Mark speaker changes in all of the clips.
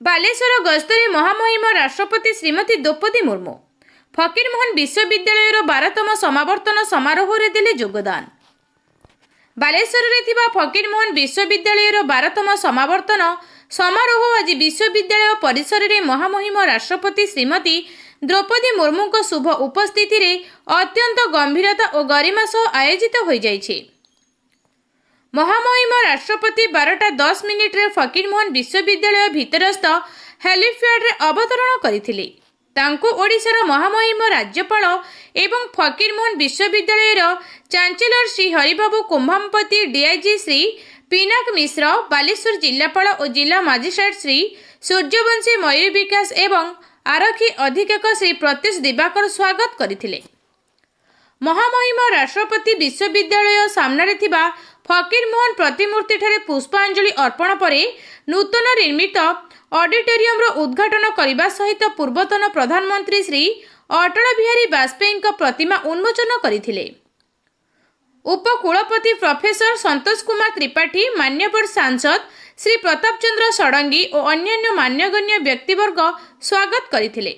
Speaker 1: ବାଲେଶ୍ୱର ଗସ୍ତରେ ମହାମହିମ ରାଷ୍ଟ୍ରପତି ଶ୍ରୀମତୀ ଦ୍ରୌପଦୀ ମୁର୍ମୁ ଫକୀରମୋହନ ବିଶ୍ୱବିଦ୍ୟାଳୟର 12ତମ ସମାବର୍ତ୍ତନ ସମାରୋହରେ ଦେଲେ ଯୋଗଦାନ। ବାଲେଶ୍ୱରରେ ଥିବା ଫକୀରମୋହନ ବିଶ୍ୱବିଦ୍ୟାଳୟର 12ତମ ସମାବର୍ତ୍ତନ ସମାରୋହ ଆଜି ବିଶ୍ୱବିଦ୍ୟାଳୟ ପରିସରରେ ମହାମହିମ ରାଷ୍ଟ୍ରପତି ଶ୍ରୀମତୀ ଦ୍ରୌପଦୀ ମୁର୍ମୁଙ୍କ ଶୁଭ ଉପସ୍ଥିତିରେ ଅତ୍ୟନ୍ତ ଗମ୍ଭୀରତା ଓ ଗରିମା ସହ ଆୟୋଜିତ ହୋଇଯାଇଛି। ମହାମହିମ ରାଷ୍ଟ୍ରପତି 12:10 ଫକୀରମୋହନ ବିଶ୍ୱବିଦ୍ୟାଳୟ ଭିତରସ୍ଥ ହେଲିପ୍ୟାଡ୍ରେ ଅବତରଣ କରିଥିଲେ। ତାଙ୍କୁ ଓଡ଼ିଶାର ମହାମହିମ ରାଜ୍ୟପାଳ ଏବଂ ଫକୀରମୋହନ ବିଶ୍ୱବିଦ୍ୟାଳୟର ଚାଞ୍ଚେଲର ଶ୍ରୀ ହରିବାବୁ କୁମ୍ଭାମପତି, ଡିଆଇଜି ଶ୍ରୀ ପିନାକ ମିଶ୍ର, ବାଲେଶ୍ୱର ଜିଲ୍ଲାପାଳ ଓ ଜିଲ୍ଲା ମାଜିଷ୍ଟ୍ରେଟ ଶ୍ରୀ ସୂର୍ଯ୍ୟବଂଶୀ, ମୟୂର ବିକାଶ ଏବଂ ଆରକ୍ଷୀ ଅଧୀକ୍ଷକ ଶ୍ରୀ ପ୍ରତ୍ୟୁଷ ଦିବାକର ସ୍ୱାଗତ କରିଥିଲେ। ମହାମହିମ ରାଷ୍ଟ୍ରପତି ବିଶ୍ୱବିଦ୍ୟାଳୟ ସାମ୍ନାରେ ଥିବା ଫକୀରମୋହନ ପ୍ରତିମୂର୍ତ୍ତିଠାରେ ପୁଷ୍ପାଞ୍ଜଳି ଅର୍ପଣ ପରେ ନୂତନ ନିର୍ମିତ ଅଡିଟୋରିୟମର ଉଦ୍ଘାଟନ କରିବା ସହିତ ପୂର୍ବତନ ପ୍ରଧାନମନ୍ତ୍ରୀ ଶ୍ରୀ ଅଟଳ ବିହାରୀ ବାଜପେୟୀଙ୍କ ପ୍ରତିମା ଉନ୍ମୋଚନ କରିଥିଲେ। ଉପକୁଳପତି ପ୍ରଫେସର ସନ୍ତୋଷ କୁମାର ତ୍ରିପାଠୀ, ମାନ୍ୟବର ସାଂସଦ ଶ୍ରୀ ପ୍ରତାପ ଚନ୍ଦ୍ର ଷଡ଼ଙ୍ଗୀ ଓ ଅନ୍ୟାନ୍ୟ ମାନ୍ୟଗଣ୍ୟ ବ୍ୟକ୍ତିବର୍ଗ ସ୍ୱାଗତ କରିଥିଲେ।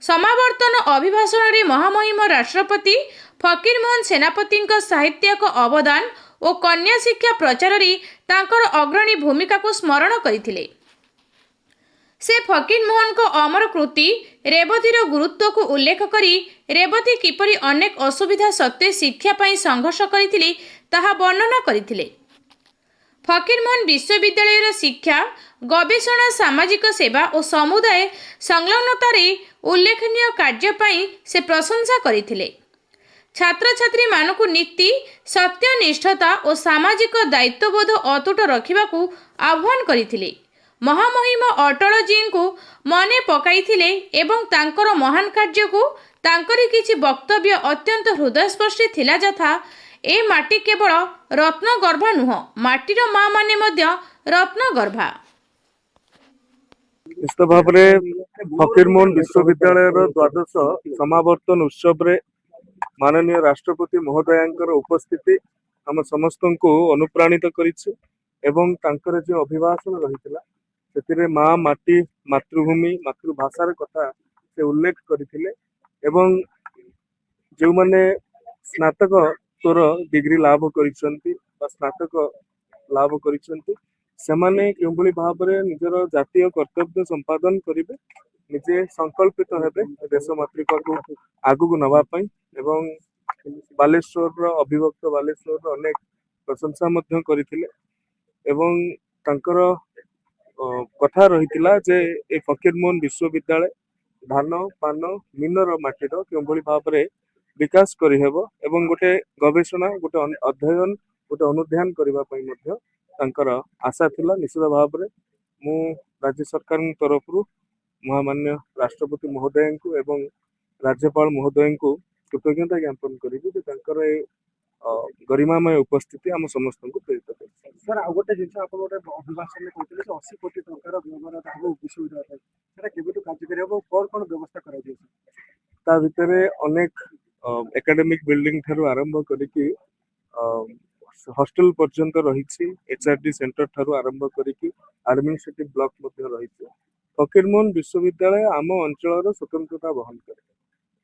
Speaker 1: ସମାବର୍ତ୍ତନ ଅଭିଭାଷଣରେ ମହାମହିମ ରାଷ୍ଟ୍ରପତି ଫକୀରମୋହନ ସେନାପତିଙ୍କ ସାହିତ୍ୟିକ ଅବଦାନ ଓ କନ୍ୟା ଶିକ୍ଷା ପ୍ରଚାରରେ ତାଙ୍କର ଅଗ୍ରଣୀ ଭୂମିକାକୁ ସ୍ମରଣ କରିଥିଲେ। ସେ ଫକୀରମୋହନଙ୍କ ଅମର କୃତି ରେବତୀର ଗୁରୁତ୍ୱକୁ ଉଲ୍ଲେଖ କରି ରେବତୀ କିପରି ଅନେକ ଅସୁବିଧା ସତ୍ତ୍ୱେ ଶିକ୍ଷା ପାଇଁ ସଂଘର୍ଷ କରିଥିଲେ ତାହା ବର୍ଣ୍ଣନା କରିଥିଲେ। ଫକୀରମୋହନ ବିଶ୍ୱବିଦ୍ୟାଳୟର ଶିକ୍ଷା, ଗବେଷଣା, ସାମାଜିକ ସେବା ଓ ସମୁଦାୟ ସଂଲଗ୍ନତାରେ ଉଲ୍ଲେଖନୀୟ କାର୍ଯ୍ୟ ପାଇଁ ସେ ପ୍ରଶଂସା କରିଥିଲେ। ଛାତ୍ରଛାତ୍ରୀମାନଙ୍କୁ ନୀତି, ସତ୍ୟନିଷ୍ଠତା ଓ ସାମାଜିକ ଦାୟିତ୍ୱବୋଧ ଅତୁଟ ରଖିବାକୁ ଆହ୍ୱାନ କରିଥିଲେ। ମହାମହିମ ଅଟଳଜୀଙ୍କୁ ମନେ ପକାଇଥିଲେ ଏବଂ ତାଙ୍କର ମହାନ କାର୍ଯ୍ୟକୁ ତାଙ୍କରି କିଛି ବକ୍ତବ୍ୟ ଅତ୍ୟନ୍ତ ହୃଦୟସ୍ପର୍ଶୀ ଥିଲା, ଯଥା ଏ ମାଟି କେବଳ ରତ୍ନଗର୍ଭା ନୁହଁ, ମାଟିର ମା ମାନେ ମଧ୍ୟ ରତ୍ନଗର୍ଭା।
Speaker 2: ନିଶ୍ଚିତ ଭାବରେ ଫକୀରମୋହନ ବିଶ୍ୱବିଦ୍ୟାଳୟର ଦ୍ୱାଦଶ ସମାବର୍ତ୍ତନ ଉତ୍ସବରେ ମାନନୀୟ ରାଷ୍ଟ୍ରପତି ମହୋଦୟଙ୍କର ଉପସ୍ଥିତି ଆମ ସମସ୍ତଙ୍କୁ ଅନୁପ୍ରାଣିତ କରିଛି ଏବଂ ତାଙ୍କର ଯେଉଁ ଅଭିଭାଷଣ ରହିଥିଲା ସେଥିରେ ମା, ମାଟି, ମାତୃଭୂମି, ମାତୃଭାଷାର କଥା ସେ ଉଲ୍ଲେଖ କରିଥିଲେ ଏବଂ ଯେଉଁମାନେ ସ୍ନାତକୋତ୍ତର ଡିଗ୍ରୀ ଲାଭ କରିଛନ୍ତି ବା ସ୍ନାତକ ଲାଭ କରିଛନ୍ତି ସେମାନେ କେଉଁଭଳି ଭାବରେ ନିଜର ଜାତୀୟ କର୍ତ୍ତବ୍ୟ ସମ୍ପାଦନ କରିବେ, ନିଜେ ସଂକଳ୍ପିତ ହେବେ ଦେଶ ମାତୃକାକୁ ଆଗକୁ ନେବା ପାଇଁ ଏବଂ ବାଲେଶ୍ୱରର ଅବିଭକ୍ତ ବାଲେଶ୍ୱରର ଅନେକ ପ୍ରଶଂସା ମଧ୍ୟ କରିଥିଲେ ଏବଂ ତାଙ୍କର କଥା ରହିଥିଲା ଯେ ଏ ଫକୀରମୋହନ ବିଶ୍ୱବିଦ୍ୟାଳୟ ଧାନ, ପାନ, ମିନର ମାଟିର କେଉଁଭଳି ଭାବରେ ବିକାଶ କରିହେବ ଏବଂ ଗୋଟେ ଗବେଷଣା, ଗୋଟେ ଅଧ୍ୟୟନ, ଗୋଟେ ଅନୁଧ୍ୟାନ କରିବା ପାଇଁ ମଧ୍ୟ ତାଙ୍କର ଆଶା ଥିଲା। ନିଶ୍ଚିତ ଭାବରେ ମୁଁ ରାଜ୍ୟ ସରକାରଙ୍କ ତରଫରୁ ମହାମାନ୍ୟ ରାଷ୍ଟ୍ରପତି ମହୋଦୟଙ୍କୁ ଏବଂ ରାଜ୍ୟପାଳ ମହୋଦୟଙ୍କୁ କୃତଜ୍ଞତା ଜ୍ଞାପନ କରିବି ଯେ ତାଙ୍କର ଏ गरिमामय उपस्थिति आम समस्त प्रेरित कर।
Speaker 3: सर आ गोटे जिन आप अभिभाषण में कहते 80 कोटी टकर व्यवहार विश्वविद्यालय केबेठू कार्यकारी हम कौन कौन व्यवस्था
Speaker 2: कर भितर अनेक एकेडमिक बिल्डिंग ठारू आरंभ करिकी हॉस्टल पर्यंत रही, एचआरडी सेंटर ठारू आरंभ करिकी एडमिनिस्ट्रेटिव ब्लॉक मध्य रही। फकीरमोहन विश्वविद्यालय आम अंचल स्वतंत्रता बहन करे।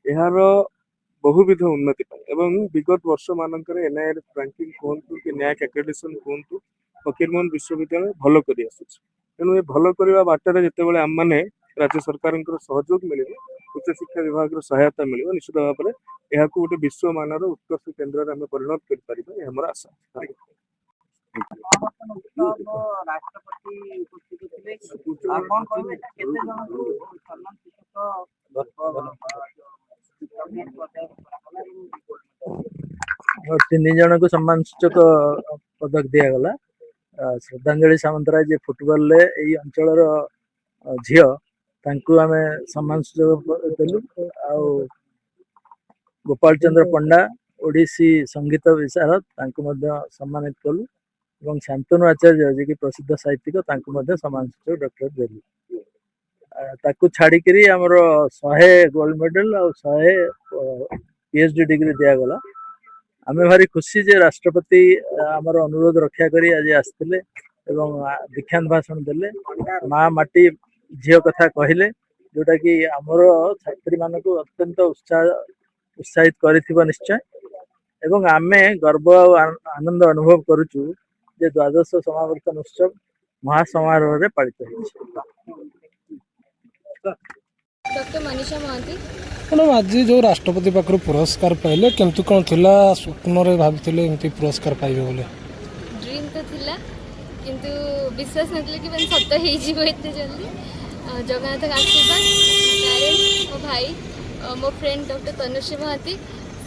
Speaker 2: यार बहुविध उन्नति एवं विगत वर्ष मानक एनआईआर रैंकिंग कहतु कि न्याक एक्रेडिटेशन कहतु फकीरमोहन विश्वविद्यालय भल कर तेणु ये भल करने बाटर जिते आम मैंने राज्य सरकार सहयोग मिले, उच्च शिक्षा विभाग सहायता मिले, निश्चित भाव में यह गोटे विश्व मानर उत्कर्ष केन्द्र में परिणत कर मोर आशा।
Speaker 4: तीन जन को सम्मान सूचक पदक दिगला। श्रद्धांजलि सामंतराय जी फुटबॉल यही अंचल झील आम सम्मान सूचक देलु। गोपाल चंद्र पंडा ओडिसी संगीत विशारद सम्मानित कलु और शांतनु आचार्य जी की प्रसिद्ध साहित्यिक सम्मान सूचक डॉक्टर देलु। ताकू छाड़ी आमर 100 गोल्ड मेडल और 100 पीएचडी डिग्री दिगला। आमे भारी खुशी जे राष्ट्रपति आमर अनुरोध रक्षा करी आज आसते एवं दीक्षांत भाषण देले माँ माटी झील कथा कहले जोटा कि आमर छात्री मानक अत्यंत उत्साहित कर निश्चय एवं आमे गर्व और आनंद अनुभव करुचु जे द्वादश समावर्तन उत्सव महासमारोह रे पालित होइछ।
Speaker 5: डॉक्टर मनीषा महांती
Speaker 6: मैडम आज जो राष्ट्रपति पाखर पुरस्कार पाइले केमती कौन थिला स्वप्न रे भाबिथिले एमती पुरस्कार पाइबे बोले
Speaker 5: ड्रीम तो थिला किंतु विश्वास नथिले कि सत्य हो जीव एते जल्दी जगन्नाथ आशीर्वाद पेरेंट्स मो भाई मो फ्रेंड डॉक्टर तनुश्री महांती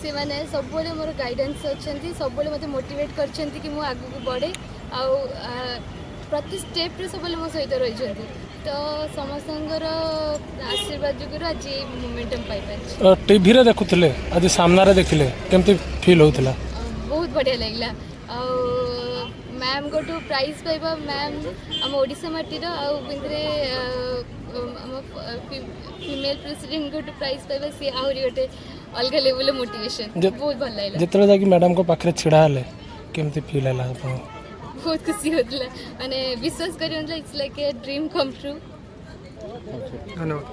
Speaker 5: से माने सब मोर गाइडेंस अच्छी सब मत मोटिवेट करछंती कि मु आगु बढ़े आ प्रति स्टेप रे सब मो सहित रही तो समस्त आशीर्वाद जुगर आज ये मोमेंटम पाई पारे
Speaker 6: टीवी रे देखुथिले आज सामना रे देखिले केमती फील होउथला
Speaker 5: बहुत बढ़िया लगला मैम को प्राइज पाइबा मैम आम ओडिशा माटीर आउे फीमेल प्रेसिडेंट को प्राइज पाइबा सी आहरी गोटे अलग लेवल मोटिवेशन बहुत भल लगला
Speaker 6: जेतरे जाकी मैडम को पाखरे छिड़ा हले केमती फील हला
Speaker 5: बहुत खुशी होतला माने विश्वास करी it's like a dream come true.
Speaker 3: धन्यवाद।